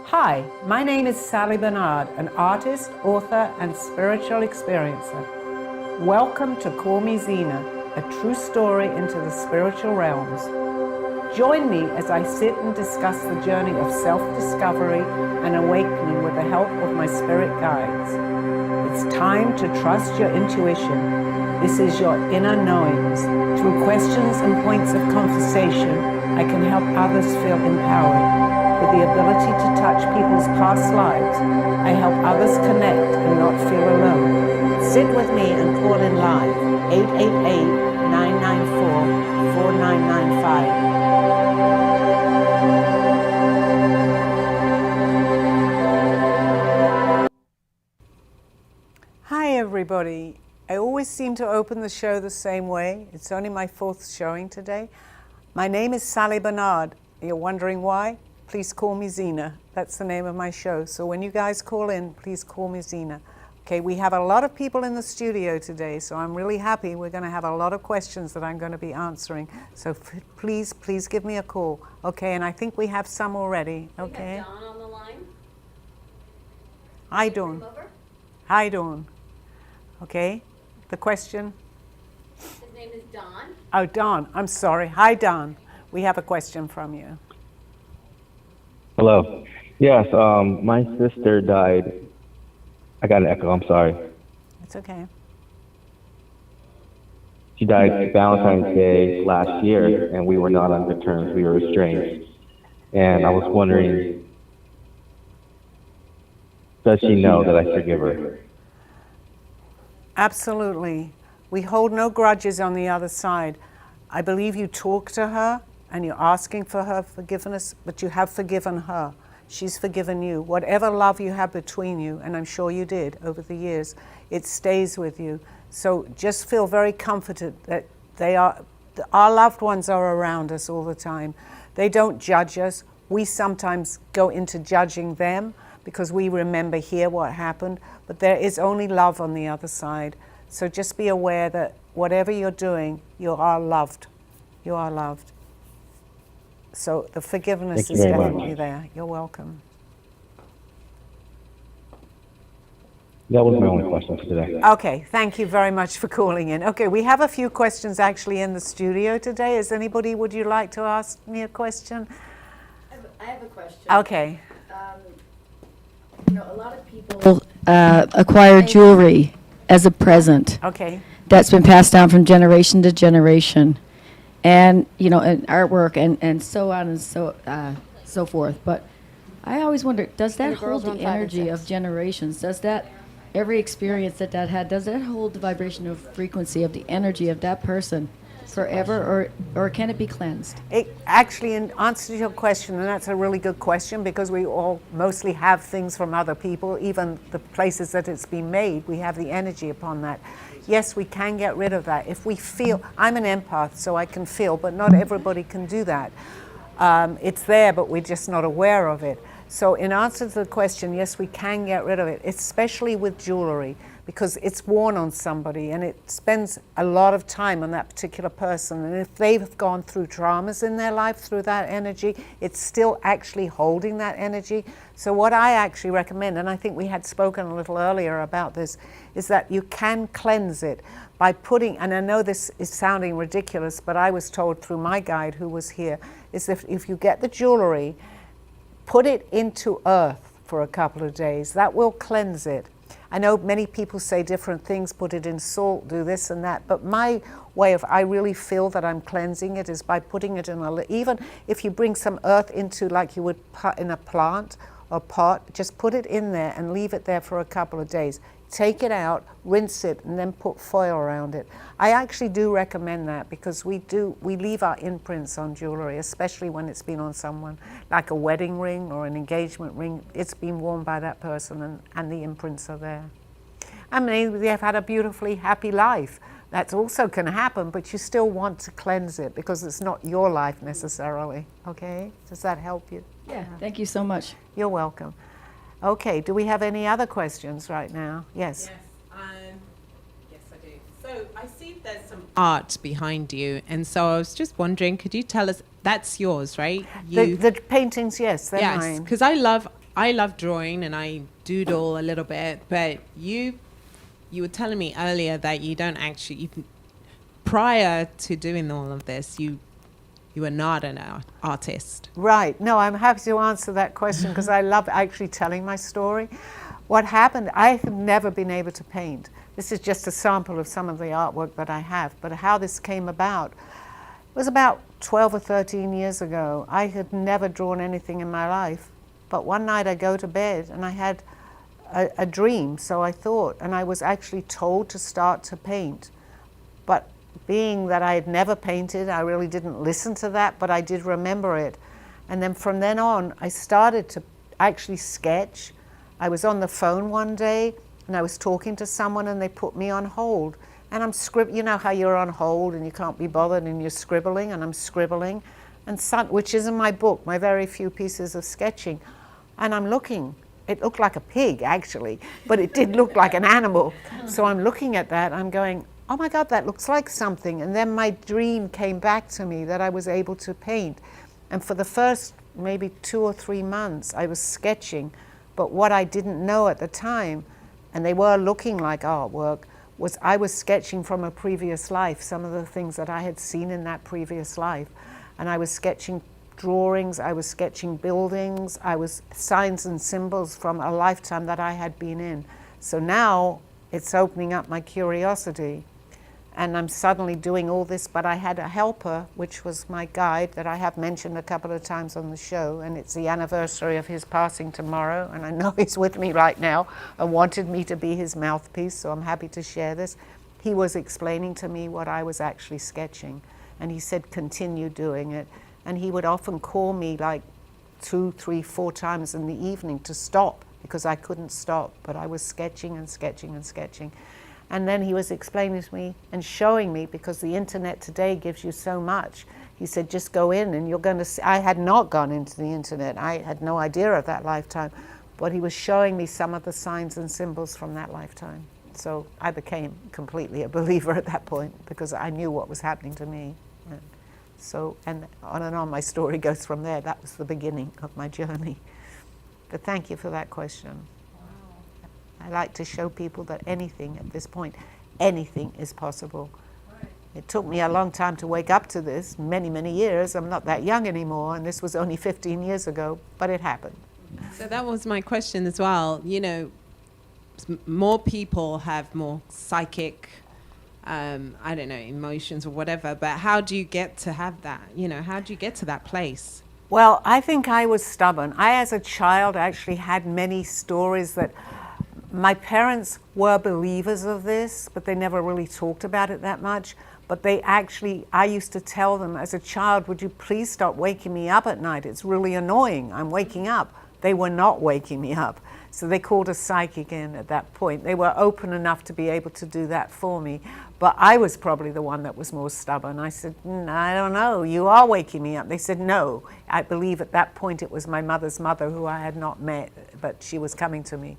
Hi, my name is Sally Barnard, an artist, author, and spiritual experiencer. Welcome to Call Me Zena, a true story into the spiritual realms. Join me as I sit and discuss the journey of self-discovery and awakening with the help of my spirit guides. It's time to trust your intuition. This is your inner knowings. Through questions and points of conversation, I can help others feel empowered. With the ability to touch people's past lives, I help others connect and not feel alone. Sit with me and call in live, 888-994-4995. Hi everybody. I always seem to open the show the same way. It's only my 4th showing today. My name is Sally Barnard. You're wondering why? Please call me Zena. That's the name of my show. So when you guys call in, please call me Zena. Okay, we have a lot of people in the studio today, so I'm really happy. We're going to have a lot of questions that I'm going to be answering. So please give me a call. Okay, and I think we have some already. Okay. We have Dawn on the line. Hi, Dawn. Hi, Dawn. Okay, the question? His name is Don. Oh, Don. I'm sorry. Hi, Don. We have a question from you. Hello. Yes, my sister died. I got an echo, I'm sorry. It's okay. She died Valentine's Day last year, and we were not on good terms. We were estranged. And I was wondering, does she know that I forgive her? Absolutely. We hold no grudges on the other side. I believe you talk to her and you're asking for her forgiveness, but you have forgiven her. She's forgiven you. Whatever love you have between you, and I'm sure you did over the years, it stays with you. So just feel very comforted that our loved ones are around us all the time. They don't judge us. We sometimes go into judging them because we remember here what happened, but there is only love on the other side. So just be aware that whatever you're doing, you are loved. You are loved. So the forgiveness is definitely there. You're welcome. That was my only question for today. Okay, thank you very much for calling in. Okay, we have a few questions actually in the studio today. Would you like to ask me a question? I have a question. Okay. A lot of people acquire jewelry as a present. Okay. That's been passed down from generation to generation. And, and artwork and so on and so forth. But I always wonder, does that hold the energy of generations? Does that, every experience that had, does that hold the vibrational frequency of the energy of that person forever, or can it be cleansed? Actually, in answer to your question, and that's a really good question because we all mostly have things from other people, even the places that it's been made, we have the energy upon that. Yes, we can get rid of that. If we feel, I'm an empath, so I can feel, but not everybody can do that. It's there, but we're just not aware of it. So in answer to the question, yes, we can get rid of it, especially with jewelry, because it's worn on somebody and it spends a lot of time on that particular person. And if they've gone through traumas in their life through that energy, it's still actually holding that energy. So what I actually recommend, and I think we had spoken a little earlier about this, is that you can cleanse it by putting, and I know this is sounding ridiculous, but I was told through my guide who was here, is that if you get the jewelry, put it into earth for a couple of days. That will cleanse it. I know many people say different things, put it in salt, do this and that, but my way of, I really feel that I'm cleansing it is by putting it in even if you bring some earth into, like you would put in a plant or pot, just put it in there and leave it there for a couple of days. Take it out, rinse it, and then put foil around it. I actually do recommend that because we leave our imprints on jewelry, especially when it's been on someone, like a wedding ring or an engagement ring. It's been worn by that person and the imprints are there. I mean, they've had a beautifully happy life. That also can happen, but you still want to cleanse it because it's not your life necessarily, okay? Does that help you? Yeah, thank you so much. You're welcome. Okay, do we have any other questions right now? Yes. Yes, yes I do. So I see there's some art behind you. And so I was just wondering, could you tell us, that's yours, right? The paintings, yes, they're Yes, mine. because I love drawing and I doodle a little bit, but you were telling me earlier that you don't actually, prior to doing all of this, you were not an artist. Right. No, I'm happy to answer that question because I love actually telling my story. What happened, I have never been able to paint. This is just a sample of some of the artwork that I have, but how this came about was about 12 or 13 years ago. I had never drawn anything in my life, but one night I go to bed and I had a dream, so I thought, and I was actually told to start to paint. But being that I had never painted, I really didn't listen to that, but I did remember it. And then from then on, I started to actually sketch. I was on the phone one day and I was talking to someone and they put me on hold. And I'm you know how you're on hold and you can't be bothered and you're scribbling, and I'm scribbling, and which is in my book, my very few pieces of sketching. And I'm looking. It looked like a pig, actually, but it did look like an animal. So I'm looking at that, I'm going, oh my God, that looks like something. And then my dream came back to me that I was able to paint. And for the first maybe 2 or 3 months, I was sketching. But what I didn't know at the time, and they were looking like artwork, was I was sketching from a previous life, some of the things that I had seen in that previous life. And I was sketching drawings, I was sketching buildings, I was signs and symbols from a lifetime that I had been in. So now it's opening up my curiosity. And I'm suddenly doing all this, but I had a helper, which was my guide that I have mentioned a couple of times on the show, and it's the anniversary of his passing tomorrow, and I know he's with me right now and wanted me to be his mouthpiece, so I'm happy to share this. He was explaining to me what I was actually sketching, and he said, continue doing it. And he would often call me like 2, 3, 4 times in the evening to stop, because I couldn't stop, but I was sketching and sketching and sketching. And then he was explaining to me and showing me, because the internet today gives you so much. He said, just go in and you're going to see. I had not gone into the internet. I had no idea of that lifetime. But he was showing me some of the signs and symbols from that lifetime. So I became completely a believer at that point, because I knew what was happening to me. And on my story goes from there. That was the beginning of my journey. But thank you for that question. I like to show people that anything at this point, anything is possible. Right. It took me a long time to wake up to this, many, many years. I'm not that young anymore, and this was only 15 years ago, but it happened. So that was my question as well. You know, more people have more psychic, I don't know, emotions or whatever, but how do you get to have that? You know, how do you get to that place? Well, I think I was stubborn. I, as a child, actually had many stories that my parents were believers of this, but they never really talked about it that much. But they actually, I used to tell them as a child, would you please stop waking me up at night? It's really annoying. I'm waking up. They were not waking me up. So they called a psychic in at that point. They were open enough to be able to do that for me. But I was probably the one that was more stubborn. I said, I don't know, you are waking me up. They said, no. I believe at that point it was my mother's mother, who I had not met, but she was coming to me.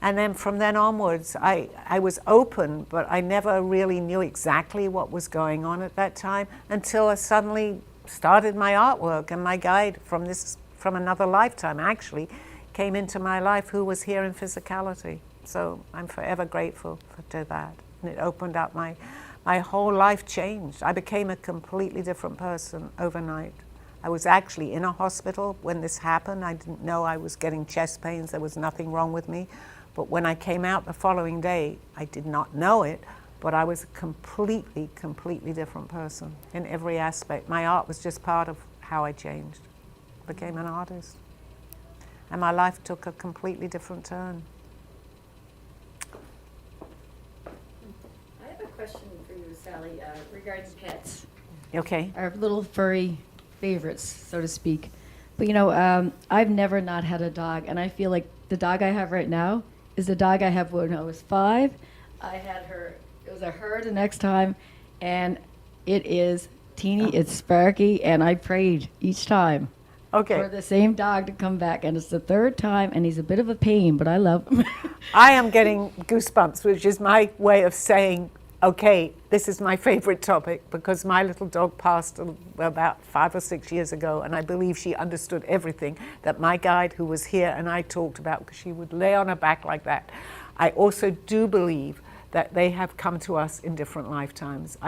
And then from then onwards, I was open, but I never really knew exactly what was going on at that time until I suddenly started my artwork, and my guide from another lifetime actually came into my life, who was here in physicality. So I'm forever grateful to that. And it opened up my whole life changed. I became a completely different person overnight. I was actually in a hospital when this happened. I didn't know I was getting chest pains. There was nothing wrong with me. But when I came out the following day, I did not know it, but I was a completely, completely different person in every aspect. My art was just part of how I changed. I became an artist. And my life took a completely different turn. I have a question for you, Sally, regarding pets. Okay. Our little furry favorites, so to speak. But you know, I've never not had a dog, and I feel like the dog I have right now is the dog I had when I was 5. I had her, it was her the next time, and it is teeny, it's Sparky, and I prayed each time for the same dog to come back, and it's the 3rd time, and he's a bit of a pain, but I love him. I am getting goosebumps, which is my way of saying Okay, this is my favorite topic because my little dog passed about 5 or 6 years ago, and I believe she understood everything that my guide who was here and I talked about, because she would lay on her back like that. I also do believe that they have come to us in different lifetimes.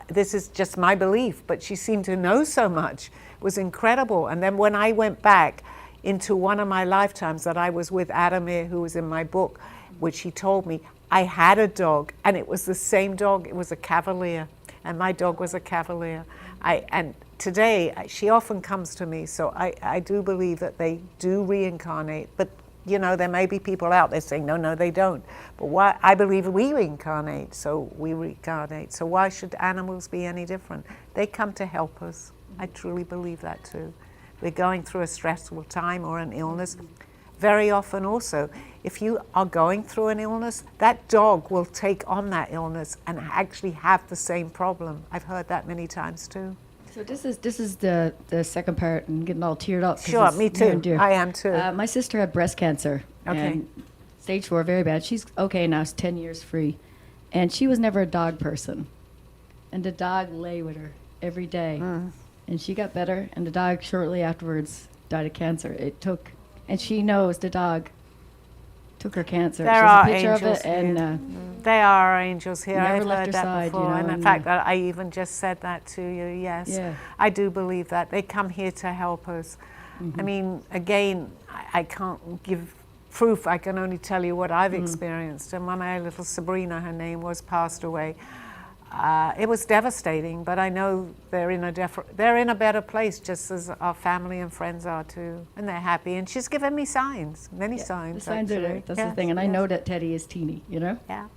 This is just my belief, but she seemed to know so much. It was incredible. And then when I went back into one of my lifetimes that I was with Adamir, who was in my book, which he told me, I had a dog, and it was the same dog. It was a Cavalier, and my dog was a Cavalier. And today, she often comes to me, so I do believe that they do reincarnate. But, you know, there may be people out there saying, no, they don't. But why? I believe we reincarnate, so we reincarnate. So why should animals be any different? They come to help us. I truly believe that too. We're going through a stressful time or an illness. Very often also, if you are going through an illness, that dog will take on that illness and actually have the same problem. I've heard that many times too. So this is the second part, and getting all teared up. 'cause Sure, it's me near and too. dear. I am too. My sister had breast cancer. Okay. And stage 4, very bad. She's okay now. She's 10 years free. And she was never a dog person. And the dog lay with her every day. And she got better, and the dog shortly afterwards died of cancer. And she knows the dog took her cancer. There She are has a picture angels of it, and They are our angels here. Never I've left heard her that side, before. you know, And in and, fact, I even just said that to you, yes. Yeah. I do believe that. They come here to help us. I mean, again, I can't give proof. I can only tell you what I've experienced. And when my little Sabrina, her name was, passed away, it was devastating, but I know they're in a better place, just as our family and friends are too, and they're happy. And she's given me signs, many signs. the signs are there. actually. That's the thing. And I know that Teddy is teeny, you know? Yeah.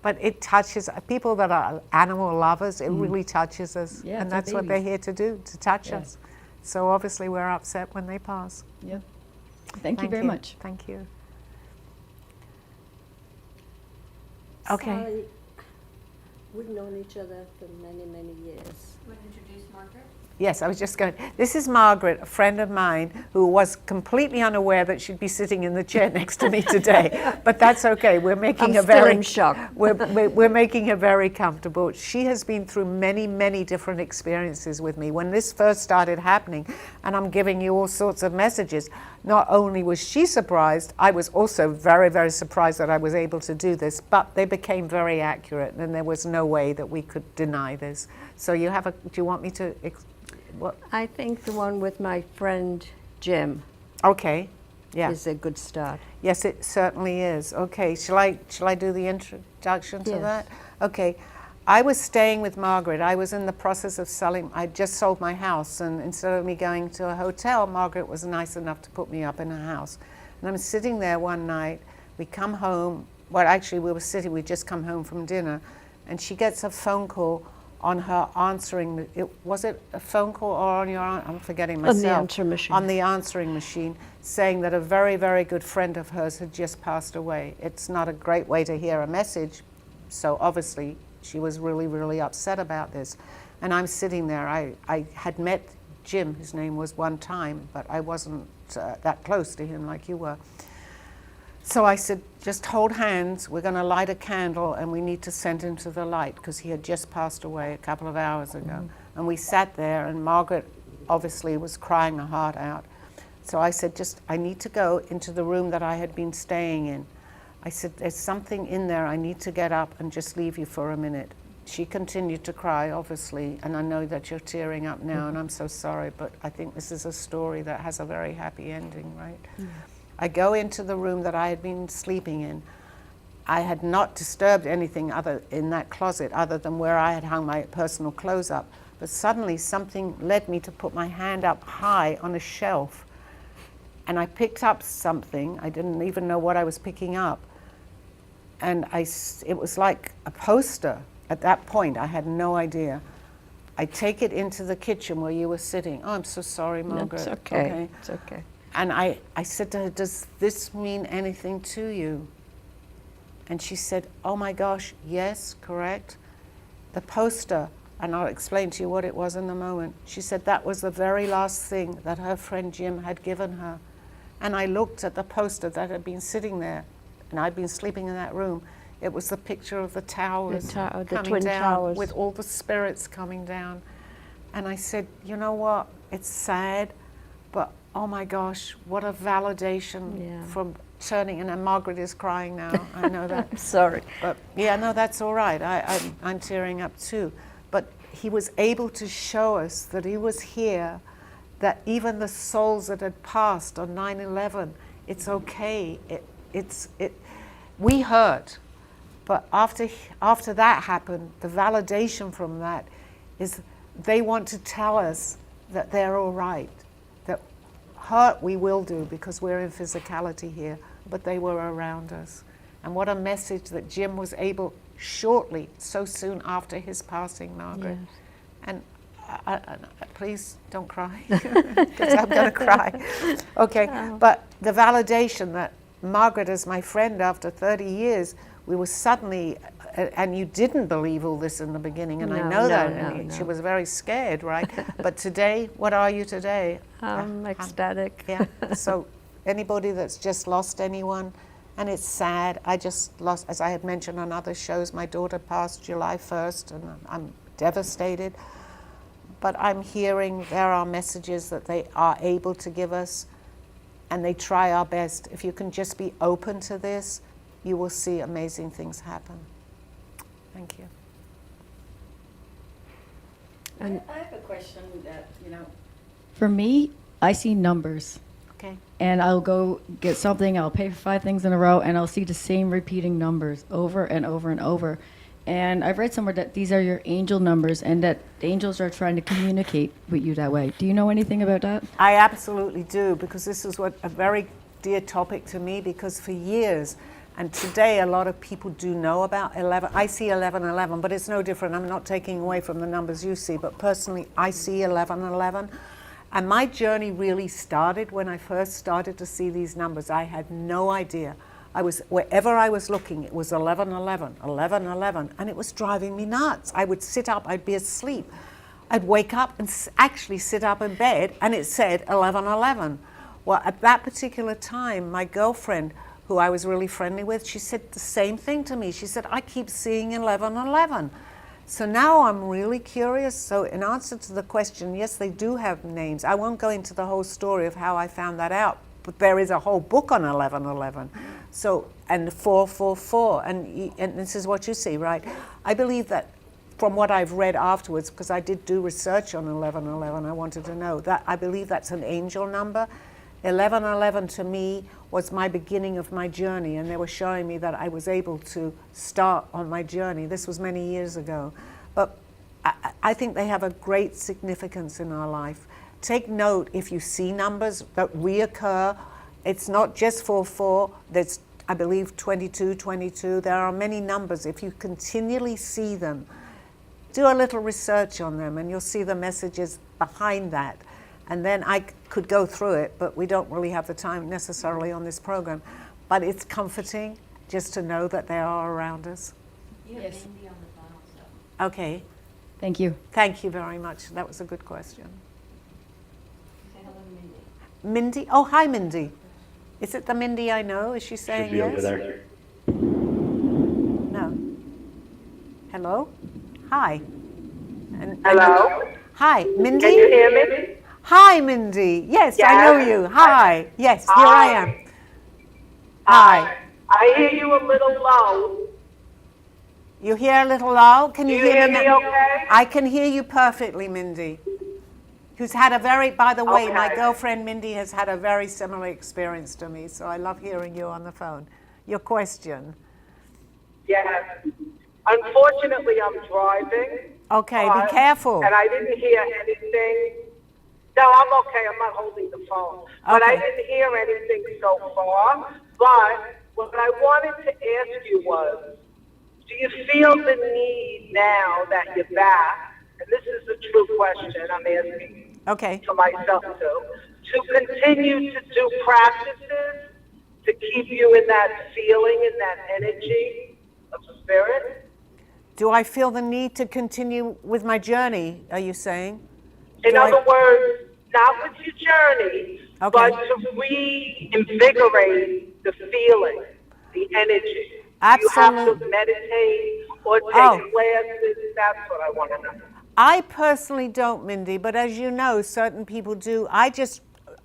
But it touches people that are animal lovers. It really touches us, Yeah, and it's our that's what they're babies. here to do, to touch Yeah. us. So obviously we're upset when they pass. Yeah. Thank you very much. Thank you. Okay. Sally, we've known each other for many, many years. Yes, I was just going. This is Margaret, a friend of mine, who was completely unaware that she'd be sitting in the chair next to me today. But that's okay. We're making her I'm still very in shock. We're making her very comfortable. She has been through many, many different experiences with me. When this first started happening, and I'm giving you all sorts of messages, not only was she surprised, I was also very, very surprised that I was able to do this. But they became very accurate, and there was no way that we could deny this. So you have a. Do you want me to? What? I think the one with my friend Jim Okay. Yeah. is a good start. Yes, it certainly is. Okay. Shall I do the introduction to Yes. that? Okay. I was staying with Margaret. I was in the process of selling. I just sold my house, and instead of me going to a hotel, Margaret was nice enough to put me up in her house. And I'm sitting there one night. We come home. Well, actually, we were sitting. We'd just come home from dinner, and she gets a phone call on her answering. Was it a phone call or on your? I'm forgetting myself. On the answering machine. On the answering machine, saying that a very, very good friend of hers had just passed away. It's not a great way to hear a message, so obviously she was really, really upset about this. And I'm sitting there. I had met Jim, his name was, one time, but I wasn't that close to him like you were. So I said, just hold hands, we're going to light a candle, and we need to send him to the light, because he had just passed away a couple of hours ago. And we sat there, and Margaret obviously was crying her heart out. So I said, I need to go into the room that I had been staying in. I said, there's something in there, I need to get up and just leave you for a minute. She continued to cry, obviously, and I know that you're tearing up now, and I'm so sorry, but I think this is a story that has a very happy ending, right? I go into the room that I had been sleeping in. I had not disturbed anything other in that closet other than where I had hung my personal clothes up. But suddenly something led me to put my hand up high on a shelf. And I picked up something. I didn't even know what I was picking up. And it was like a poster. At that point, I had no idea. I take it into the kitchen where you were sitting. Oh, I'm so sorry, Margaret. It's okay. It's okay. And I said to her, does this mean anything to you? And she said, oh my gosh, yes, correct. The poster, and I'll explain to you what it was in a moment. She said that was the very last thing that her friend Jim had given her. And I looked at the poster that had been sitting there, and I'd been sleeping in that room. It was the picture of the towers the coming Twin down Towers. with all the spirits coming down. And I said, you know what? It's sad, but oh my gosh, what a validation Yeah. from turning. And Margaret is crying now. I know that. Sorry. But yeah, no, that's all right. I'm tearing up too. But he was able to show us that he was here, that even the souls that had passed on 9/11, it's okay. We hurt, but after that happened, the validation from that is they want to tell us that they're all right. That hurt we will do because we're in physicality here, but they were around us. And what a message that Jim was able shortly, so soon after his passing, Margaret. Yes. And please don't cry, because I'm going to cry. Okay, but the validation that Margaret is my friend after 30 years, we were suddenly, and you didn't believe all this in the beginning, and I No, know no, that, no, and no. she was very scared, right? But today, what are you today? I'm ecstatic. Yeah, so anybody that's just lost anyone, and it's sad. I just lost, as I had mentioned on other shows, my daughter passed July 1st, and I'm devastated. But I'm hearing there are messages that they are able to give us, and they try our best. If you can just be open to this, you will see amazing things happen. Thank you. And I have a question that, for me, I see numbers. Okay. And I'll go get something, I'll pay for 5 things in a row, and I'll see the same repeating numbers over and over and over. And I've read somewhere that these are your angel numbers and that angels are trying to communicate with you that way. Do you know anything about that? I absolutely do, because this is what a very dear topic to me, because for years, and today a lot of people do know about 11. I see 1111, but it's no different. I'm not taking away from the numbers you see, but personally I see 1111. And my journey really started when I first started to see these numbers. I had no idea. Wherever I was looking, it was 1111, 1111, and it was driving me nuts. I would sit up, I'd be asleep. I'd wake up and actually sit up in bed, and it said 1111. Well, at that particular time, my girlfriend, who I was really friendly with, she said the same thing to me. She said, I keep seeing 1111. So now I'm really curious. So in answer to the question, yes, they do have names. I won't go into the whole story of how I found that out, but there is a whole book on 1111. So, and 444, and this is what you see, right? I believe that from what I've read afterwards, because I did do research on 1111, I wanted to know that I believe that's an angel number. 1111 to me was my beginning of my journey, and they were showing me that I was able to start on my journey. This was many years ago. But I think they have a great significance in our life. Take note if you see numbers that reoccur. It's not just 44, there's, I believe, 22, 22. There are many numbers. If you continually see them, do a little research on them, and you'll see the messages behind that. And then I could go through it, but we don't really have the time necessarily on this program. But it's comforting just to know that they are around us. Yes. Okay, Thank you. thank you very much. That was a good question. Mindy? Oh, hi, Mindy. Is it the Mindy I know? Is she saying Should be yes? over there. No. Hello? Hi. Hello? Hi, Mindy? Can you hear me? Hi, Mindy. Yes, I know Yes. you. Hi. Yes, here I am. Hi. I hear you a little low. You hear a little low? Can Do you you hear me me now? okay? I can hear you perfectly, Mindy. Who's had a very, by the way, my Okay. girlfriend Mindy has had a very similar experience to me, so I love hearing you on the phone. Your question. Yes. Unfortunately, I'm driving. Okay, be careful. And I didn't hear anything. No, I'm okay. I'm not holding the phone. But I Okay. didn't hear anything so far. But what I wanted to ask you was, do you feel the need now that you're back, and this is a true question I'm asking Okay. to myself too, to continue to do practices to keep you in that feeling, in that energy of spirit? Do I feel the need to continue with my journey, are you saying? In Do I- other words, not with your journey, Okay. but to reinvigorate the feeling, the energy. Absolutely. Do you have to meditate or take Oh. classes? That's what I want to know. I personally don't, Mindy, but as you know, certain people do. I just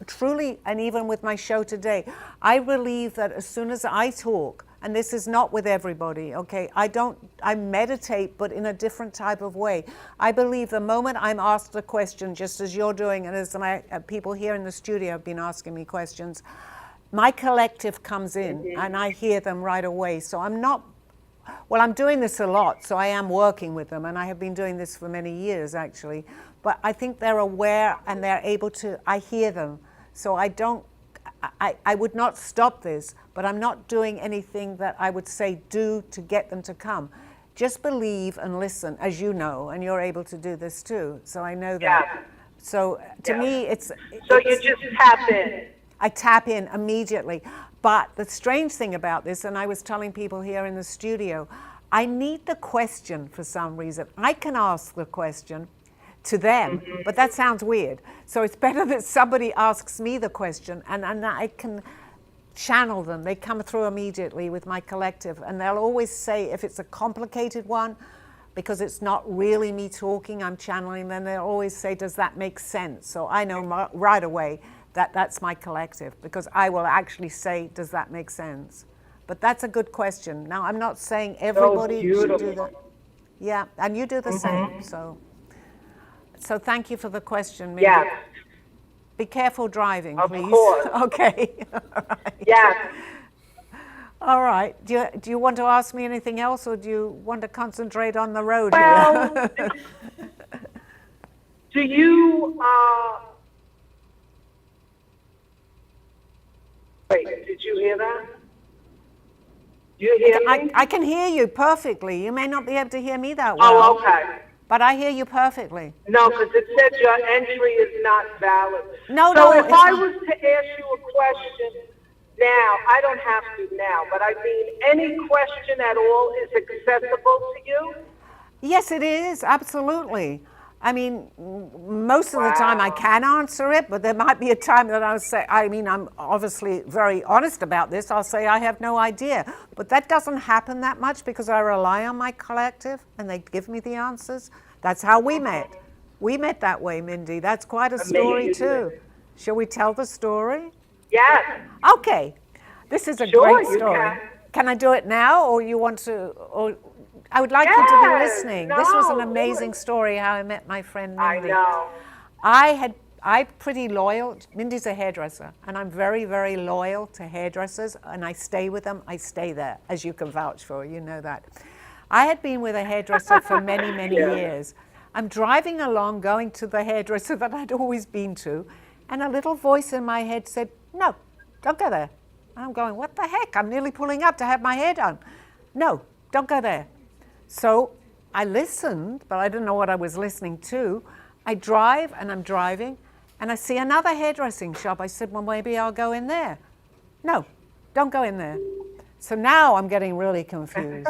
truly, and even with my show today, I believe that as soon as I talk, and this is not with everybody, okay, I meditate, but in a different type of way. I believe the moment I'm asked a question, just as you're doing, and as my people here in the studio have been asking me questions, my collective comes in and I hear them right away. So I'm doing this a lot, so I am working with them, and I have been doing this for many years, actually. But I think they're aware and they're able to, I hear them. So I would not stop this, but I'm not doing anything that I would say do to get them to come. Just believe and listen, as you know, and you're able to do this too. So I know that. Yeah. So to me, So you just tap in. I tap in immediately. But the strange thing about this, and I was telling people here in the studio, I need the question for some reason. I can ask the question to them, but that sounds weird. So it's better that somebody asks me the question and I can channel them. They come through immediately with my collective, and they'll always say if it's a complicated one, because it's not really me talking, I'm channeling them, they'll always say, does that make sense? So I know right away that that's my collective, because I will actually say, does that make sense? But that's a good question. Now, I'm not saying everybody should do that. Yeah, and you do the same. So thank you for the question, Mindy. Yes. Be careful driving, Of please. course. Okay. All right. Yes. All right. Do you want to ask me anything else, or do you want to concentrate on the road Well, here? do you, wait, did you hear that? Do you hear me? I can hear you perfectly. You may not be able to hear me that well. Oh, okay. But I hear you perfectly. No, because it said your entry is not valid. No, so no, if it's I not. was to ask you a question now, I don't have to now, but I mean, any question at all is accessible to you? Yes, it is. Absolutely. I mean, most of the time I can answer it, but there might be a time that I'll say, I mean, I'm obviously very honest about this. I'll say I have no idea. But that doesn't happen that much because I rely on my collective and they give me the answers. That's how we met. We met that way, Mindy. That's quite a story Amazing. too. Shall we tell the story? Yes. Okay. This is a Sure, great you story. can. I do it now, or you want to, or I would like you to be Yes, listening. This was an no, amazing good. story how I met my friend I Mindy. know. I'm pretty loyal. Mindy's a hairdresser, and I'm very, very loyal to hairdressers, and I stay with them. I stay there, as you can vouch for. You know that. I had been with a hairdresser for many, many years. I'm driving along, going to the hairdresser that I'd always been to, and a little voice in my head said, no, don't go there. And I'm going, what the heck? I'm nearly pulling up to have my hair done. No, don't go there. So I listened, but I didn't know what I was listening to. I drive, and I'm driving, and I see another hairdressing shop. I said, well, maybe I'll go in there. No, don't go in there. So now I'm getting really confused.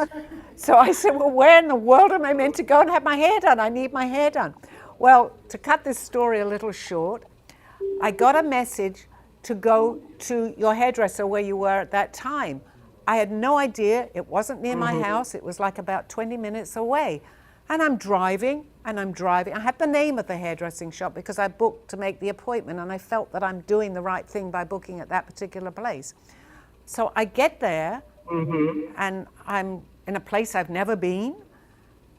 So I said, well, where in the world am I meant to go and have my hair done? I need my hair done. Well, to cut this story a little short, I got a message to go to your hairdresser where you were at that time. I had no idea. It wasn't near my house. It was like about 20 minutes away. And I'm driving, and I'm driving. I had the name of the hairdressing shop because I booked to make the appointment, and I felt that I'm doing the right thing by booking at that particular place. So I get there, and I'm in a place I've never been.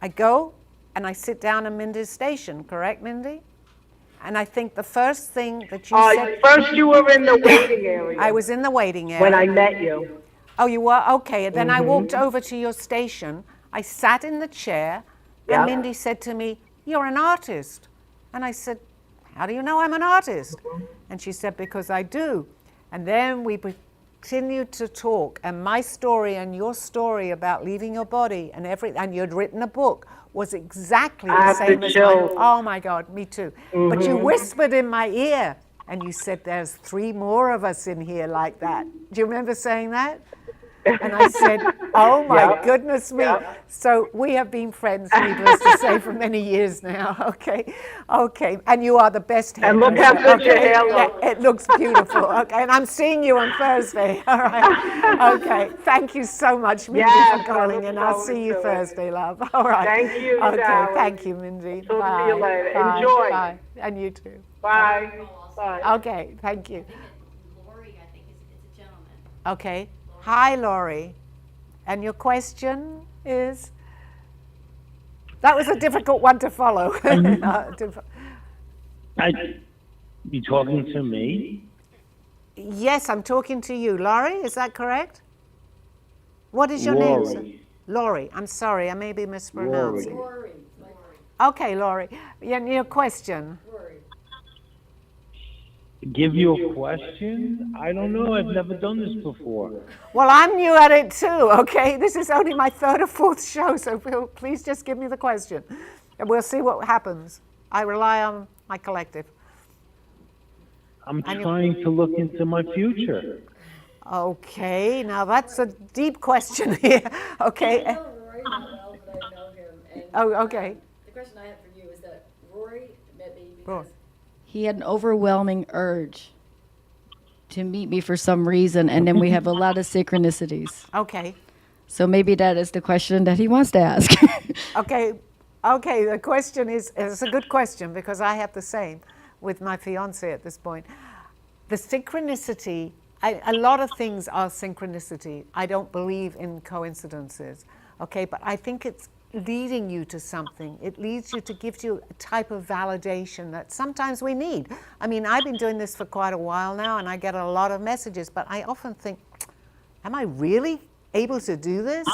I go, and I sit down in Mindy's station, correct, Mindy? And I think the first thing that you said... First you were in the waiting area. I was in the waiting area. when I met you. Oh, you were? Okay. Then I walked over to your station. I sat in the chair, and Mindy said to me, you're an artist. And I said, how do you know I'm an artist? And she said, because I do. And then we continued to talk, and my story and your story about leaving your body and you'd written a book was exactly the same as mine. Oh my God, me too. But you whispered in my ear, and you said, there's 3 more of us in here like that. Do you remember saying that? And I said, oh my Yeah. goodness me. Yeah. So we have been friends, needless to say, for many years now. Okay. Okay. And you are the best And look hairdresser. how good your Okay. hair Yeah, looks. it looks beautiful. Okay. And I'm seeing you on Thursday. All right. Okay. Thank you so much, Mindy, Yes, for I calling look in. I'll forward see you to it. Thursday, love. All right. Thank you, Okay. Sally. Thank you, Mindy. Talk to Bye. you later. Bye. Enjoy. Bye. And you too. Bye. Bye. Okay. Thank you. Lori, I think, it's a gentleman. Okay. Hi, Laurie. And your question is? That was a difficult one to follow. You talking to me? Yes, I'm talking to you. Laurie, is that correct? What is your name? sir? Lori. Laurie. I'm sorry, I may be mispronouncing. Lori. Okay, Laurie. And your question? Give you a question? I don't know. I've never done this before. Well, I'm new at it too, okay? This is only my third or fourth show, so please just give me the question. And we'll see what happens. I rely on my collective. I'm trying to look into my future. Okay, now that's a deep question here. Okay. I know Rory not well, but I know him. And, Oh, okay. the question I have for you is that Rory met me Rory. because he had an overwhelming urge to meet me for some reason, and then we have a lot of synchronicities. Okay. So maybe that is the question that he wants to ask. Okay. Okay, the question is, it's a good question because I have the same with my fiance at this point. The synchronicity, a lot of things are synchronicity. I don't believe in coincidences, okay? But I think it's leading you to something. It leads you to give you a type of validation that sometimes we need. I mean, I've been doing this for quite a while now and I get a lot of messages, but I often think, am I really able to do this?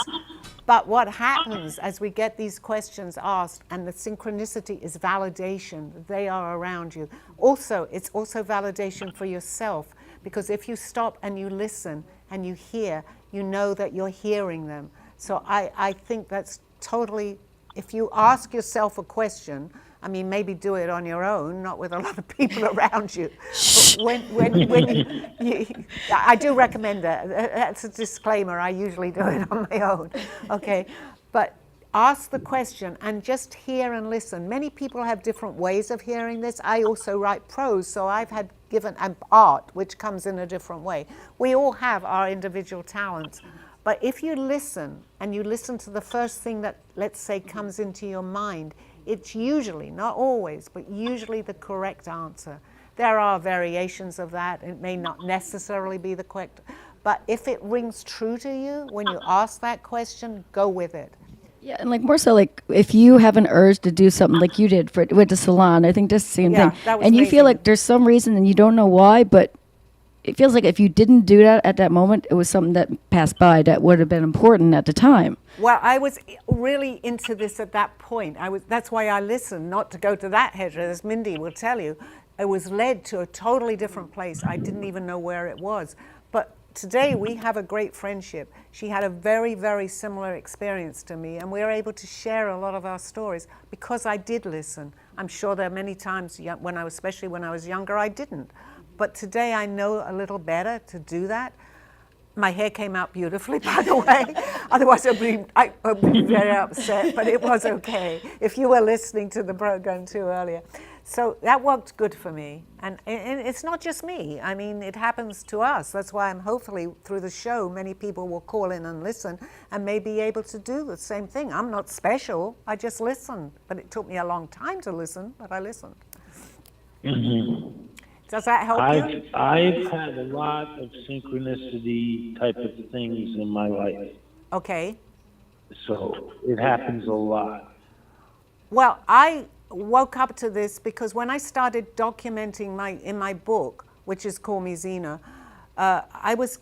But what happens as we get these questions asked, and the synchronicity is validation, they are around you. Also, it's also validation for yourself, because if you stop and you listen and you hear, you know that you're hearing them. So I think that's totally, if you ask yourself a question, I mean, maybe do it on your own, not with a lot of people around you. But when I do recommend that. That's a disclaimer. I usually do it on my own. Okay, but ask the question and just hear and listen. Many people have different ways of hearing this. I also write prose, so I've had given art, which comes in a different way. We all have our individual talents. But if you listen and you listen to the first thing that, let's say, comes into your mind, it's usually, not always, but usually the correct answer. There are variations of that. It may not necessarily be the correct, but if it rings true to you when you ask that question, go with it. Yeah, and like more so, like if you have an urge to do something like you did with the salon, I think that's the same Yeah, thing. that was And you feel amazing. like there's some reason and you don't know why, but it feels like if you didn't do that at that moment, it was something that passed by that would have been important at the time. Well, I was really into this at that point. That's why I listened, not to go to that hairdresser, as Mindy will tell you. I was led to a totally different place. I didn't even know where it was. But today we have a great friendship. She had a very, very similar experience to me, and we were able to share a lot of our stories because I did listen. I'm sure there are many times, especially when I was younger, I didn't. But today I know a little better to do that. My hair came out beautifully, by the way. Otherwise, I'd be very upset, but it was okay. If you were listening to the program too earlier. So that worked good for me. And it's not just me. I mean, it happens to us. That's why I'm hopefully through the show, many people will call in and listen and may be able to do the same thing. I'm not special. I just listened. But it took me a long time to listen, but I listened. Mm-hmm. Does that help you? I've had a lot of synchronicity type of things in my life. Okay. So it happens a lot. Well, I woke up to this because when I started documenting in my book, which is Call Me Zena, I was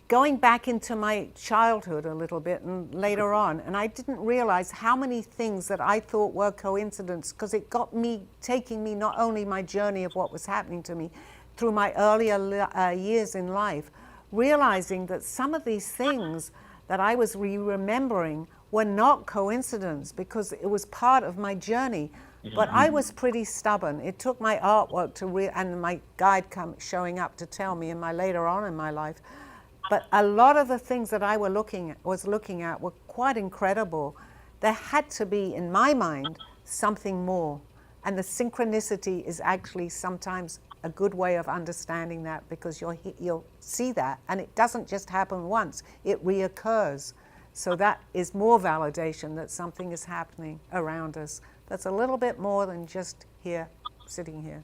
going back into my childhood a little bit and later on, and I didn't realize how many things that I thought were coincidence, because it got me, taking me not only my journey of what was happening to me through my earlier years in life, realizing that some of these things that I was remembering were not coincidence because it was part of my journey. But I was pretty stubborn. It took my artwork and my guide showing up to tell me later on in my life But a lot of the things that I was looking at were quite incredible. There had to be, in my mind, something more. And the synchronicity is actually sometimes a good way of understanding that, because you'll see that, and it doesn't just happen once, it reoccurs. So that is more validation that something is happening around us. That's a little bit more than just here, sitting here.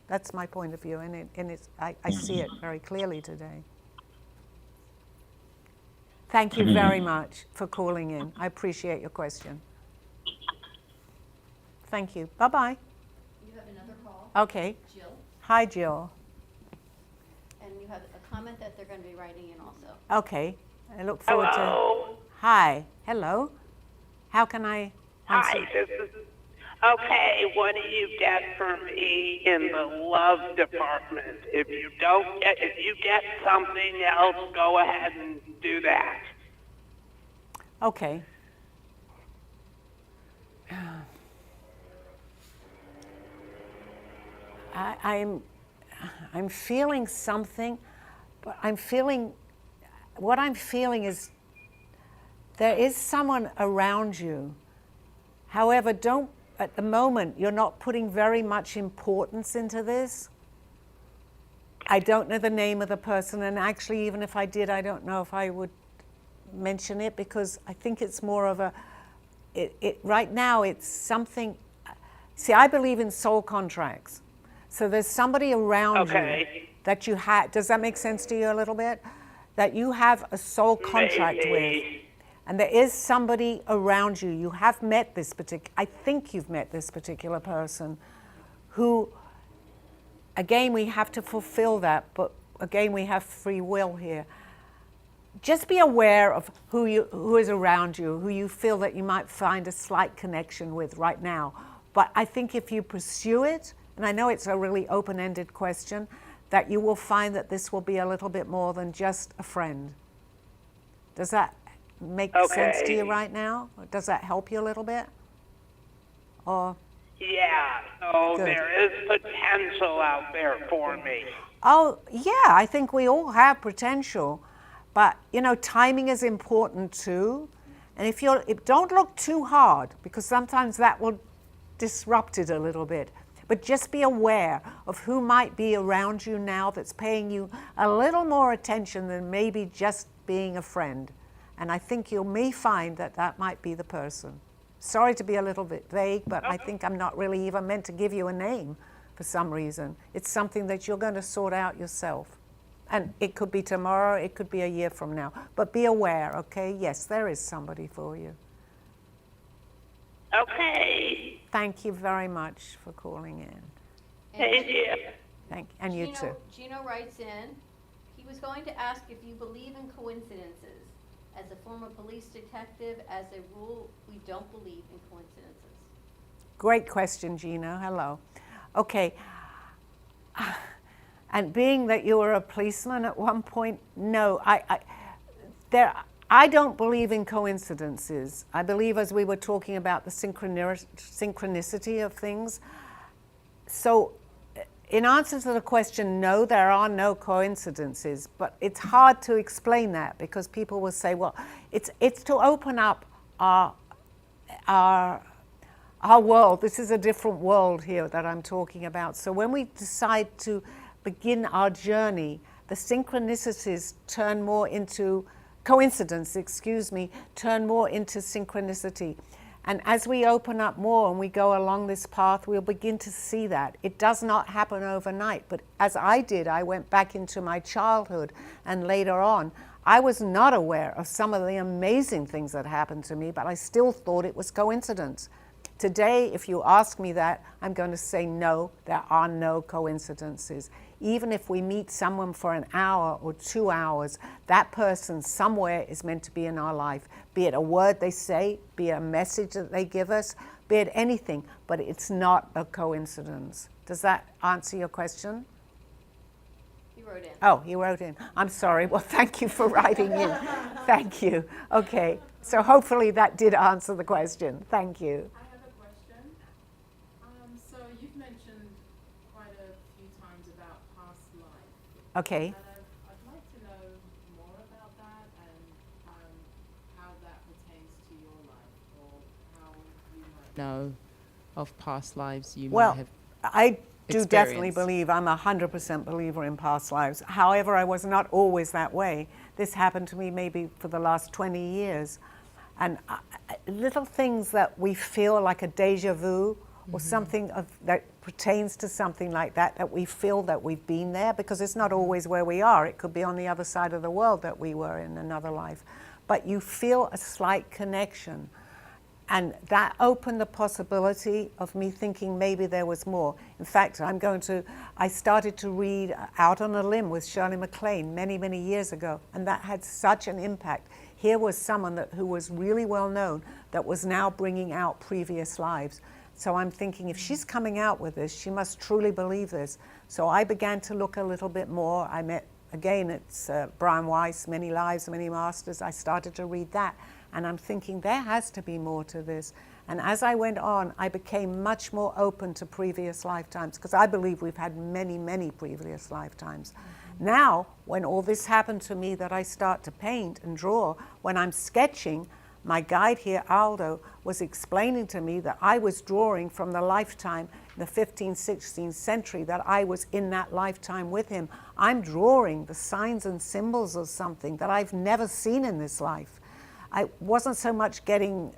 That's my point of view, and I see it very clearly today. Thank you very much for calling in. I appreciate your question. Thank you. Bye-bye. You have another call. Okay. Jill, Hi, Jill. and you have a comment that they're going to be writing in also. Okay. I look forward Hello. to... Hi. Hello. How can I answer? Hi, this is. Okay, what do you get for me in the love department? If you get something else, go ahead and do that. Okay. I'm feeling something, but what I'm feeling is there is someone around you. However, at the moment, you're not putting very much importance into this. I don't know the name of the person, and actually, even if I did, I don't know if I would mention it, because I think it's more of right now it's something. See, I believe in soul contracts. So there's somebody around you that you have. Does that make sense to you a little bit? That you have a soul contract with. And there is somebody around you. You have met this I think you've met this particular person who, again, we have to fulfill that, but again, we have free will here. Just be aware of who is around you, who you feel that you might find a slight connection with right now. But I think if you pursue it, and I know it's a really open-ended question, that you will find that this will be a little bit more than just a friend. Does that make sense to you right now? Does that help you a little bit? Or? Yeah, so Good. there is potential out there for me. Oh, yeah, I think we all have potential. But, timing is important too. And don't look too hard, because sometimes that will disrupt it a little bit. But just be aware of who might be around you now that's paying you a little more attention than maybe just being a friend. And I think you may find that might be the person. Sorry to be a little bit vague, but I think I'm not really even meant to give you a name for some reason. It's something that you're going to sort out yourself. And it could be tomorrow, it could be a year from now. But be aware, okay? Yes, there is somebody for you. Okay. Thank you very much for calling in. Thank you. And you too. Gino writes in, he was going to ask if you believe in coincidences. As a former police detective, as a rule, we don't believe in coincidences. Great question, Gino. Hello. Okay. And being that you were a policeman at one point, no, I don't believe in coincidences. I believe, as we were talking about, the synchronicity of things. So in answer to the question, no, there are no coincidences, but it's hard to explain that, because people will say, well, it's to open up our world. This is a different world here that I'm talking about. So when we decide to begin our journey, the synchronicities turn more into turn more into synchronicity. And as we open up more and we go along this path, we'll begin to see that. It does not happen overnight, but as I did, I went back into my childhood, and later on, I was not aware of some of the amazing things that happened to me, but I still thought it was coincidence. Today, if you ask me that, I'm going to say no, there are no coincidences. Even if we meet someone for an hour or 2 hours, that person somewhere is meant to be in our life, be it a word they say, be it a message that they give us, be it anything, but it's not a coincidence. Does that answer your question? He wrote in. Oh, he wrote in. I'm sorry. Well, thank you for writing in. Thank you. Okay. So hopefully that did answer the question. Thank you. I have a question. So you've mentioned quite a few times about past life. Okay. And I'd like to know know of past lives you Well, might have I do definitely experienced? believe, I'm a 100% believer in past lives. However, I was not always that way. This happened to me maybe for the last 20 years. And little things that we feel like a deja vu or something that pertains to something like that, that we feel that we've been there, because it's not always where we are. It could be on the other side of the world that we were in another life. But you feel a slight connection. And that opened the possibility of me thinking maybe there was more. In fact, I started to read Out on a Limb with Shirley MacLaine many, many years ago, and that had such an impact. Here was someone who was really well known that was now bringing out previous lives. So I'm thinking, if she's coming out with this, she must truly believe this. So I began to look a little bit more. I met, again, it's Brian Weiss, Many Lives, Many Masters. I started to read that. And I'm thinking, there has to be more to this. And as I went on, I became much more open to previous lifetimes, because I believe we've had many, many previous lifetimes. Now, when all this happened to me, that I start to paint and draw, when I'm sketching, my guide here, Aldo, was explaining to me that I was drawing from the lifetime, the 15th, 16th century, that I was in that lifetime with him. I'm drawing the signs and symbols of something that I've never seen in this life. I wasn't so much getting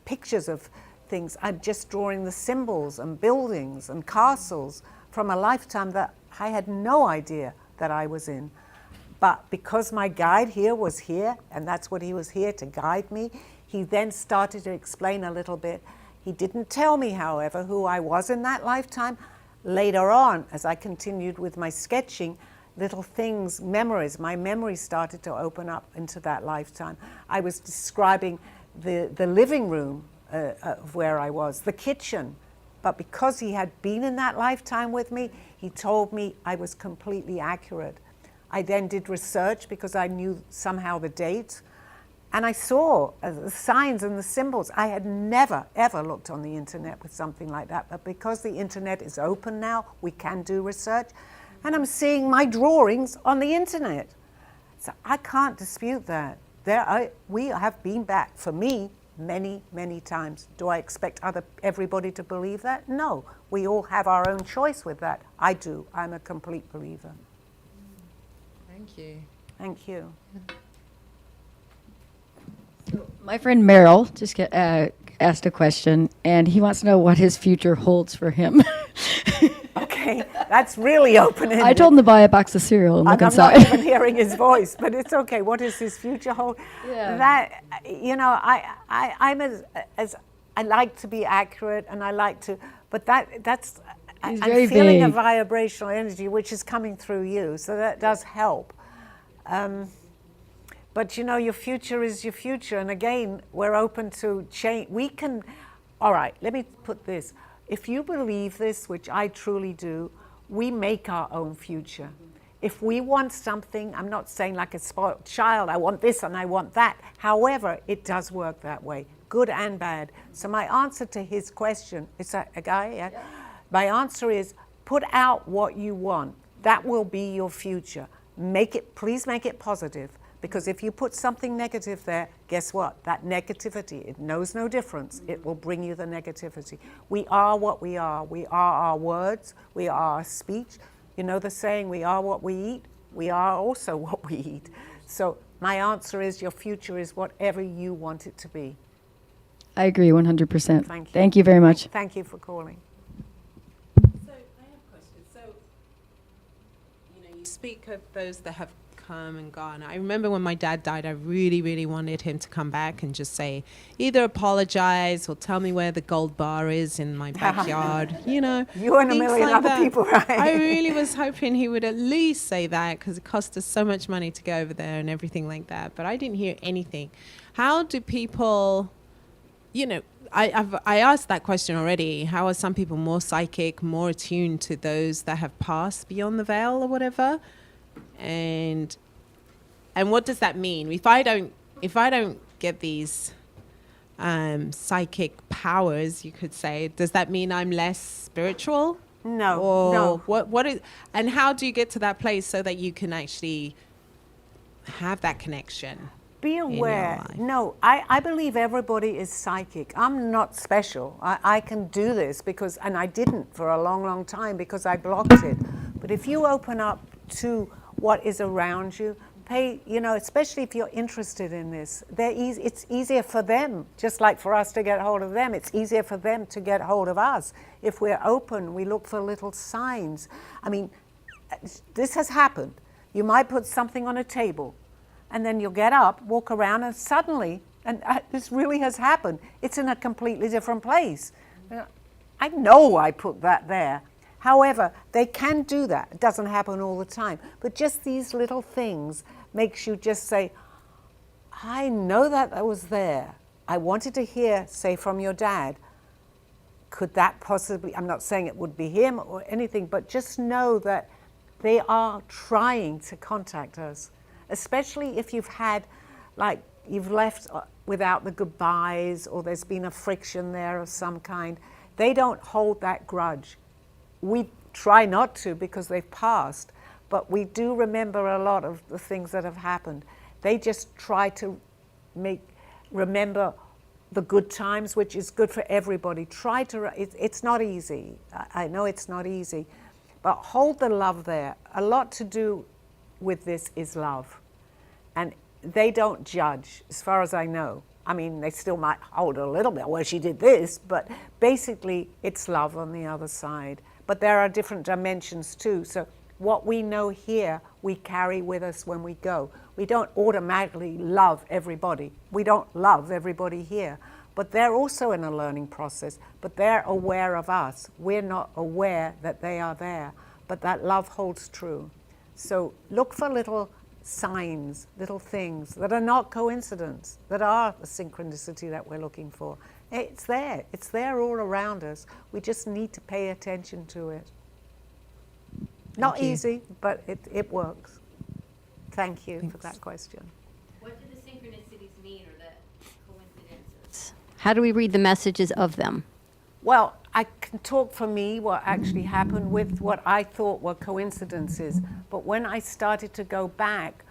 pictures of things, I'm just drawing the symbols and buildings and castles from a lifetime that I had no idea that I was in. But because my guide here was here, and that's what he was here to guide me, he then started to explain a little bit. He didn't tell me, however, who I was in that lifetime. Later on, as I continued with my sketching, little things, memories, my memories started to open up into that lifetime. I was describing the living room of where I was, the kitchen. But because he had been in that lifetime with me, he told me I was completely accurate. I then did research because I knew somehow the date. And I saw the signs and the symbols. I had never, ever looked on the internet with something like that. But because the internet is open now, we can do research. And I'm seeing my drawings on the internet. So I can't dispute that. We have been back, for me, many, many times. Do I expect everybody to believe that? No. We all have our own choice with that. I do. I'm a complete believer. Thank you. Thank you. My friend Merrill just asked a question, and he wants to know what his future holds for him. Okay, that's really open-ended. I told him to buy a box of cereal and look I'm inside. not even hearing his voice, but it's okay. What does his future hold? Yeah. That, I'm I like to be accurate, and I like to, but that's, I'm very feeling a vague. vibrational energy which is coming through you, so that does help. But your future is your future, and again, we're open to change. We can, all right, let me put this. If you believe this, which I truly do, we make our own future. If we want something, I'm not saying like a spoiled child, I want this and I want that. However, it does work that way, good and bad. So my answer to his question, is that a guy? Yeah? Yeah. My answer is, put out what you want. That will be your future. Please make it positive. Because if you put something negative there, guess what? That negativity, it knows no difference. It will bring you the negativity. We are what we are. We are our words. We are our speech. You know the saying, we are what we eat. We are also what we eat. So my answer is, your future is whatever you want it to be. I agree 100%. Thank you. Thank you very much. Thank you for calling. So I have a question. So, you speak of those that have come and gone. I remember when my dad died, I really, really wanted him to come back and just say, either apologize or tell me where the gold bar is in my backyard. You and a million other people, right? I really was hoping he would at least say that, because it cost us so much money to go over there and everything like that. But I didn't hear anything. How do people, I asked that question already. How are some people more psychic, more attuned to those that have passed beyond the veil or whatever? And what does that mean? If I don't get these psychic powers, you could say, does that mean I'm less spiritual? No. Or no. what is, and how do you get to that place so that you can actually have that connection? Be your aware. life? No, I believe everybody is psychic. I'm not special. I can do this because, and I didn't for a long, long time because I blocked it. But if you open up to what is around you, pay, especially if you're interested in this, it's easier for them, just like for us to get hold of them. It's easier for them to get hold of us. If we're open, we look for little signs. I mean, this has happened. You might put something on a table, and then you'll get up, walk around, and suddenly, and this really has happened, it's in a completely different place. I know I put that there. However, they can do that. It doesn't happen all the time. But just these little things makes you just say, I know that was there. I wanted to hear, say, from your dad. Could that possibly, I'm not saying it would be him or anything, but just know that they are trying to contact us. Especially if you've had, like, you've left without the goodbyes or there's been a friction there of some kind. They don't hold that grudge. We try not to because they've passed, but we do remember a lot of the things that have happened. They just try to remember the good times, which is good for everybody. It's not easy. I know it's not easy, but hold the love there. A lot to do with this is love. And they don't judge, as far as I know. I mean, they still might hold a little bit, well, she did this, but basically it's love on the other side. But there are different dimensions too. So what we know here, we carry with us when we go. We don't automatically love everybody. We don't love everybody here. But they're also in a learning process, but they're aware of us. We're not aware that they are there, but that love holds true. So look for little signs, little things that are not coincidence, that are the synchronicity that we're looking for. It's there. It's there all around us. We just need to pay attention to it. Not easy, but it works. Thank you for that question. What do the synchronicities mean, or the coincidences? How do we read the messages of them? Well, I can talk for me what actually happened with what I thought were coincidences. But when I started to go back,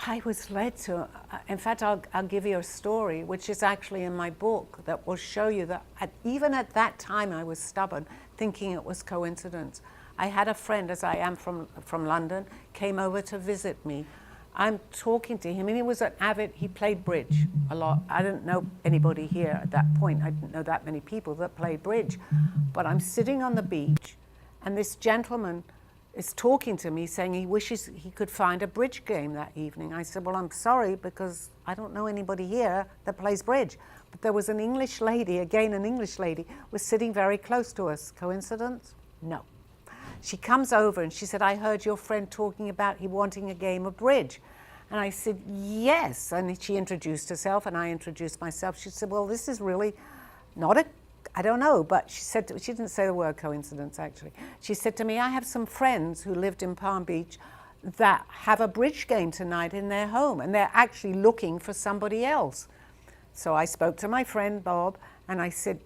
I was led to, in fact, I'll give you a story, which is actually in my book, that will show you that even at that time I was stubborn, thinking it was coincidence. I had a friend, as I am from London, came over to visit me. I'm talking to him, and he was an avid, he played bridge a lot. I didn't know anybody here at that point. I didn't know that many people that played bridge. But I'm sitting on the beach, and this gentleman is talking to me, saying he wishes he could find a bridge game that evening. I said, well, I'm sorry, because I don't know anybody here that plays bridge. But there was an English lady, again an English lady, was sitting very close to us. Coincidence? No. She comes over and she said, I heard your friend talking about he wanting a game of bridge. And I said, yes. And she introduced herself and I introduced myself. She said, well, this is really not I don't know, but she said, she didn't say the word coincidence actually. She said to me, I have some friends who lived in Palm Beach that have a bridge game tonight in their home, and they're actually looking for somebody else. So I spoke to my friend Bob and I said,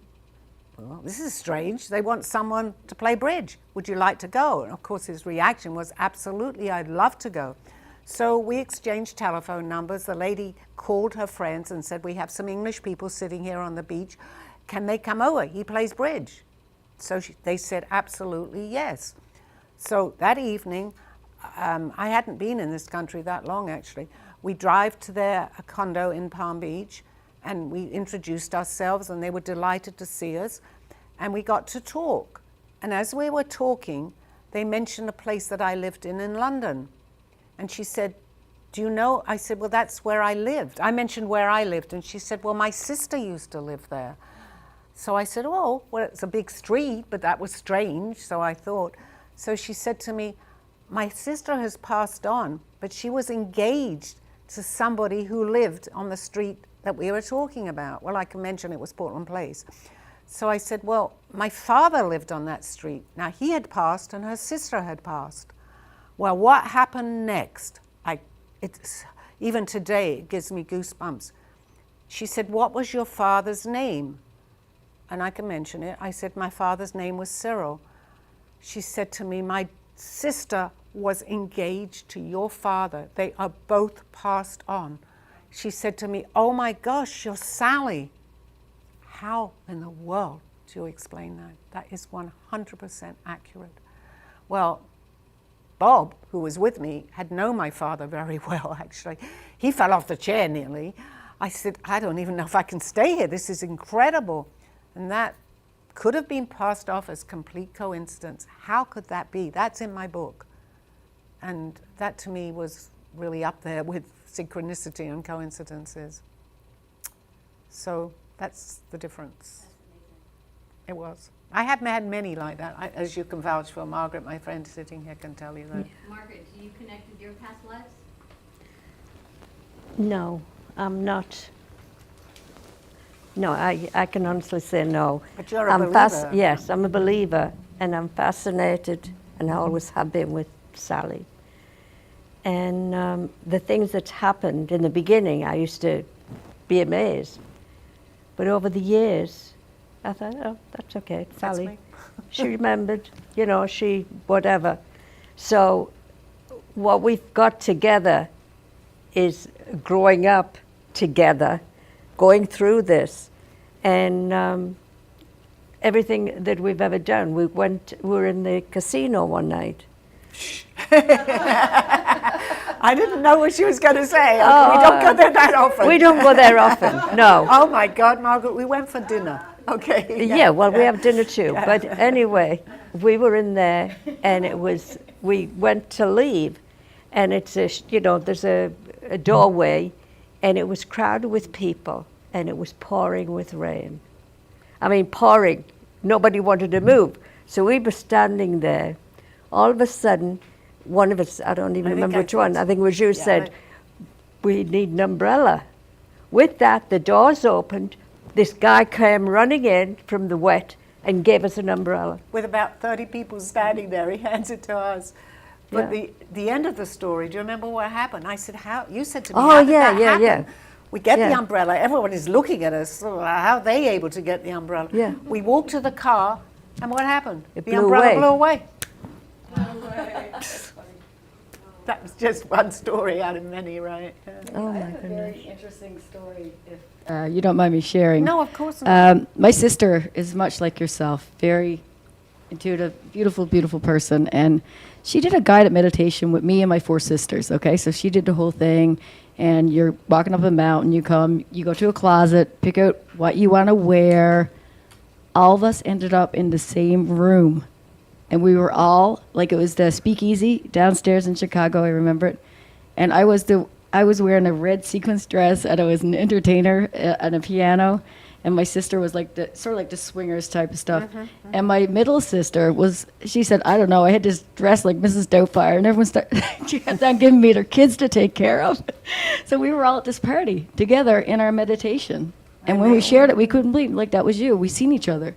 well, this is strange. They want someone to play bridge. Would you like to go? And of course his reaction was, absolutely, I'd love to go. So we exchanged telephone numbers. The lady called her friends and said, we have some English people sitting here on the beach. Can they come over? He plays bridge. So they said, absolutely, yes. So that evening, I hadn't been in this country that long actually. We drive to their condo in Palm Beach, and we introduced ourselves, and they were delighted to see us, and we got to talk. And as we were talking, they mentioned a place that I lived in London. And she said, do you know? I said, well, that's where I lived. I mentioned where I lived, and she said, well, my sister used to live there. So I said, oh, well, it's a big street, but that was strange, so I thought. So she said to me, my sister has passed on, but she was engaged to somebody who lived on the street that we were talking about. Well, I can mention it was Portland Place. So I said, well, my father lived on that street. Now, he had passed and her sister had passed. Well, what happened next? Even today, it gives me goosebumps. She said, what was your father's name? And I can mention it. I said, my father's name was Cyril. She said to me, my sister was engaged to your father. They are both passed on. she said to me, "Oh my gosh, you're Sally." How in the world do you explain that? That is 100% accurate. Well, Bob, who was with me, had known my father very well, actually. He fell off the chair nearly. I said, "I don't even know if I can stay here. This is incredible." And that could have been passed off as complete coincidence. How could that be? That's in my book. And that to me was really up there with synchronicity and coincidences. So that's the difference. It was. I have had many like that, as you can vouch for. Margaret, my friend sitting here, can tell you that. Margaret, do you connect with your past lives? No, I'm not. No, I can honestly say no. But you're a believer. Yes, I'm a believer, and I'm fascinated, and I always have been with Sally. And the things that happened in the beginning, I used to be amazed. But over the years, I thought, oh, that's okay, Sally. She remembered, you know, she, whatever. So what we've got together is growing up together, going through this, and everything that we've ever done. We were in the casino one night. I didn't know what she was going to say. We don't go there that often. We don't go there often, no. Oh my God, Margaret, we went for dinner. Okay. Yeah, well, we have dinner too. Yeah. But anyway, we were in there, and we went to leave, and it's there's a doorway, and it was crowded with people, and it was pouring with rain. I mean, pouring. Nobody wanted to move. So we were standing there. All of a sudden, one of us, I don't even remember which one, I think it was you, said, "We need an umbrella." With that, the doors opened. This guy came running in from the wet and gave us an umbrella. With about 30 people standing there, he hands it to us. But the end of the story, do you remember what happened? I said, "How?" You said to me, "How did that happen?" Yeah. We get the umbrella. Everyone is looking at us. So how are they able to get the umbrella? Yeah. We walked to the car, and what happened? It the blew umbrella away. blew away. That was just one story out of many, right? Oh my I have a goodness. very interesting story, if you don't mind me sharing. No, of course not. My sister is much like yourself, very intuitive, beautiful, beautiful person. And she did a guided meditation with me and my 4 sisters, okay? So she did the whole thing, and you're walking up a mountain, you go to a closet, pick out what you want to wear. All of us ended up in the same room. And we were all, like, it was the speakeasy downstairs in Chicago, I remember it. And I was wearing a red sequins dress, and I was an entertainer at a piano. And my sister was like sort of like the swingers type of stuff. And my middle sister she said, "I don't know, I had this dress like Mrs. Doubtfire," and she kept on giving me their kids to take care of. So we were all at this party together in our meditation. And when we shared it, we couldn't believe, like, that was you. We seen each other.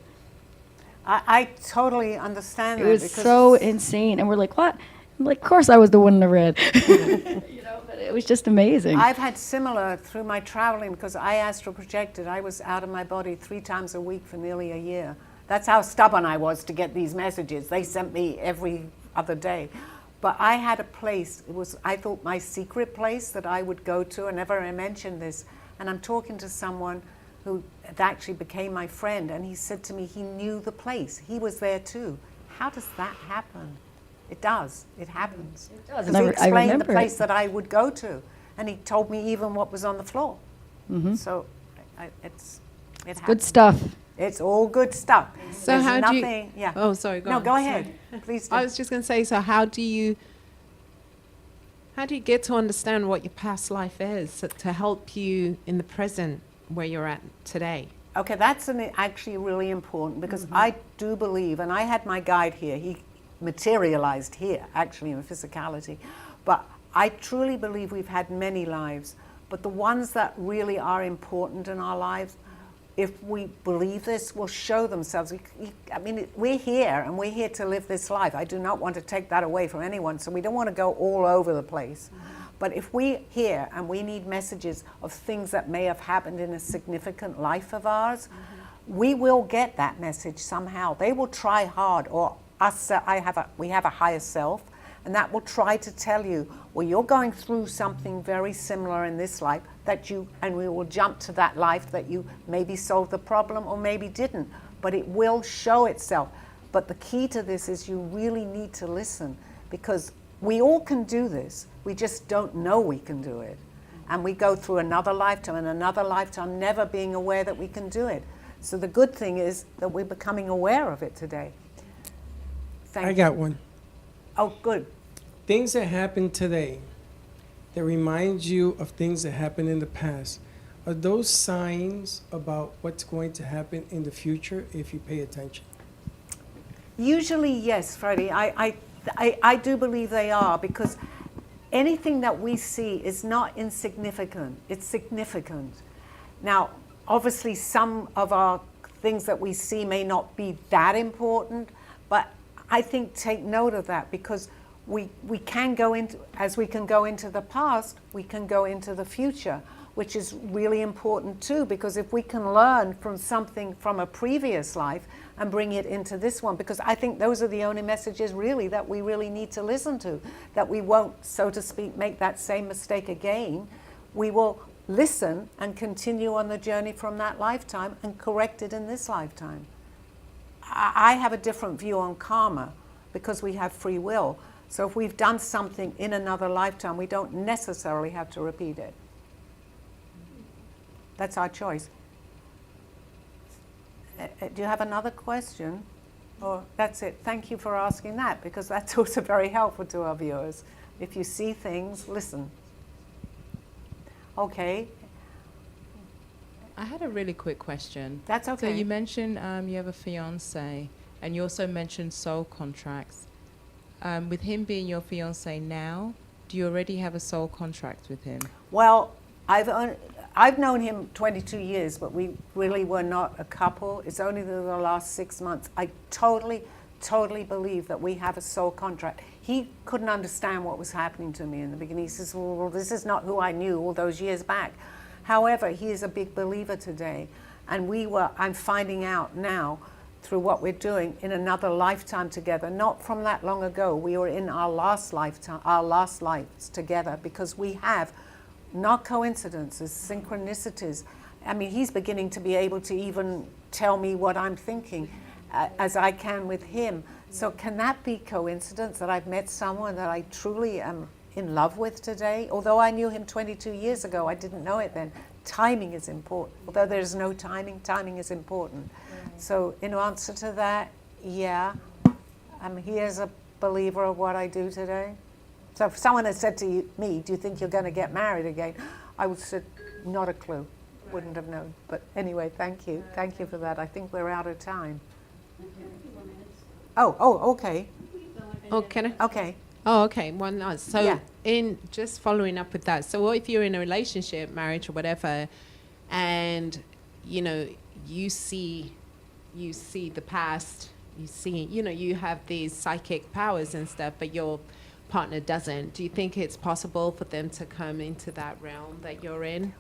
I totally understand It that. was because so insane. And we're like, what? I'm like, of course I was the one in the red. But it was just amazing. I've had similar through my traveling, because I astral projected. I was out of my body 3 times a week for nearly a year. That's how stubborn I was to get these messages. They sent me every other day. But I had a place, it was, I thought, my secret place that I would go to, and never I mentioned this. And I'm talking to someone who actually became my friend, and he said to me he knew the place. He was there too. How does that happen? It does. It happens. It does. Because he explained the place that I would go to, and he told me even what was on the floor. So it's good stuff. It's all good stuff. So There's how do you? nothing, yeah. Oh, sorry. Go No, on. go Sorry. ahead. Please do. I was just going to say. So how do you get to understand what your past life is to help you in the present where you're at today? Okay, that's actually really important, because I do believe, and I had my guide here, he materialized here, actually, in physicality, but I truly believe we've had many lives, but the ones that really are important in our lives, if we believe this, will show themselves. I mean, we're here, and we're here to live this life. I do not want to take that away from anyone, so we don't want to go all over the place. But if we're here and we need messages of things that may have happened in a significant life of ours, we will get that message somehow. They will try hard, or us. We have a higher self, And that will try to tell you, well, you're going through something very similar in this life and we will jump to that life that you maybe solved the problem or maybe didn't, but it will show itself. But the key to this is you really need to listen, because we all can do this. We just don't know we can do it. And we go through another lifetime and another lifetime never being aware that we can do it. So the good thing is that we're becoming aware of it today. Thank you. I got one. Oh, good. Things that happen today that remind you of things that happened in the past, are those signs about what's going to happen in the future if you pay attention? Usually, yes, Freddie. I do believe they are, because anything that we see is not insignificant. It's significant. Now, obviously, some of our things that we see may not be that important, but I think take note of that, because we can go into, as we can go into the past, we can go into the future, which is really important too, because if we can learn from something from a previous life and bring it into this one, because I think those are the only messages really that we really need to listen to, that we won't, so to speak, make that same mistake again. We will listen and continue on the journey from that lifetime and correct it in this lifetime. I have a different view on karma because we have free will. So if we've done something in another lifetime, we don't necessarily have to repeat it. That's our choice. Do you have another question? Or that's it. Thank you for asking that, because that's also very helpful to our viewers. If you see things, listen. Okay. I had a really quick question. That's okay. So you mentioned you have a fiance, and you also mentioned soul contracts. With him being your fiance now, do you already have a soul contract with him? Well, I've known him 22 years, but we really were not a couple. It's only the last 6 months. I totally believe that we have a soul contract. He couldn't understand what was happening to me in the beginning. He says, well, this is not who I knew all those years back. However, he is a big believer today. And I'm finding out now through what we're doing in another lifetime together, not from that long ago. We were in our last lifetime, our last lives together, because we have not coincidences, synchronicities. I mean, he's beginning to be able to even tell me what I'm thinking as I can with him. So can that be coincidence that I've met someone that I truly am in love with today? Although I knew him 22 years ago, I didn't know it then. Timing is important. Although there's no timing, timing is important. Right. So in answer to that, yeah, he is a believer of what I do today. So if someone had said to me, do you think you're going to get married again? I would have said, not a clue. Wouldn't have known. But anyway, thank you. Thank you for that. I think we're out of time. Oh, okay. Oh, can I? Okay. Oh, okay. One night. So Yeah. in just following up with that, so what if you're in a relationship, marriage or whatever, and you see the past, you have these psychic powers and stuff, but your partner doesn't. Do you think it's possible for them to come into that realm that you're in?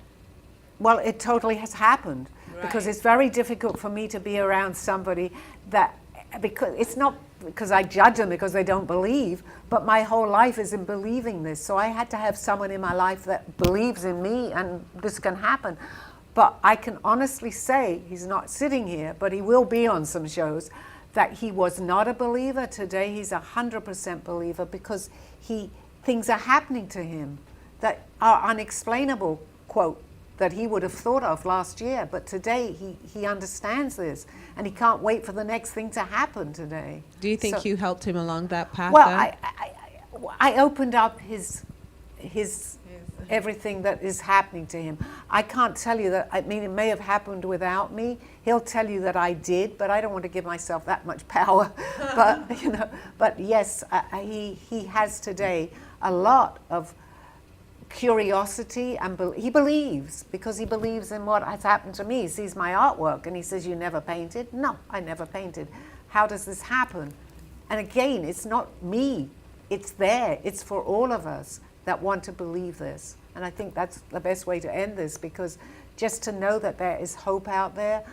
Well, it totally has happened, because Right. it's very difficult for me to be around somebody that, because it's not because I judge them because they don't believe, but my whole life is in believing this. So I had to have someone in my life that believes in me and this can happen. But I can honestly say, he's not sitting here, but he will be on some shows, that he was not a believer. Today he's 100% believer, because things are happening to him that are unexplainable, quote, that he would have thought of last year. But today he understands this, and he can't wait for the next thing to happen today. Do you think So- you helped him along that path? Well, then? I opened up his everything that is happening to him. I can't tell you that. I mean, it may have happened without me. He'll tell you that I did, but I don't want to give myself that much power. But yes, he has today a lot of curiosity, and he believes, because he believes in what has happened to me. He sees my artwork and he says, you never painted? No, I never painted. How does this happen? And again, it's not me. It's there. It's for all of us that want to believe this. And I think that's the best way to end this, because just to know that there is hope out there,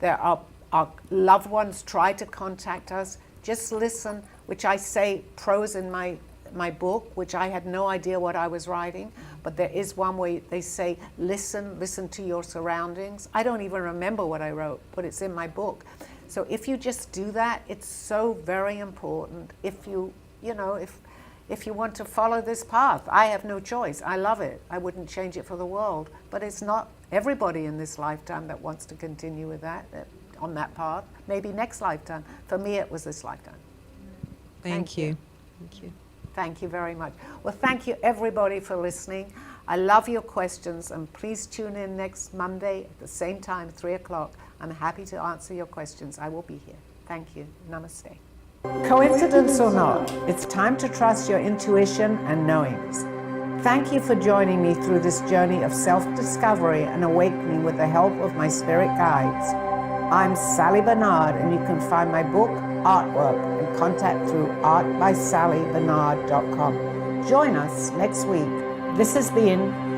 our loved ones try to contact us, just listen, which I say pros in my my book, which I had no idea what I was writing, but there is one where they say, listen to your surroundings. I don't even remember what I wrote, but it's in my book. So if you just do that, it's so very important. If you want to follow this path, I have no choice. I love it. I wouldn't change it for the world. But it's not everybody in this lifetime that wants to continue with that, on that path. Maybe next lifetime. For me, it was this lifetime. Thank you. Thank you. Thank you very much. Well, thank you everybody for listening. I love your questions, and please tune in next Monday at the same time, 3 o'clock. I'm happy to answer your questions. I will be here. Thank you. Namaste. Coincidence or not, it's time to trust your intuition and knowings. Thank you for joining me through this journey of self-discovery and awakening with the help of my spirit guides. I'm Sally Barnard, and you can find my book, artwork, and contact through artbysallybarnard.com. Join us next week. This has been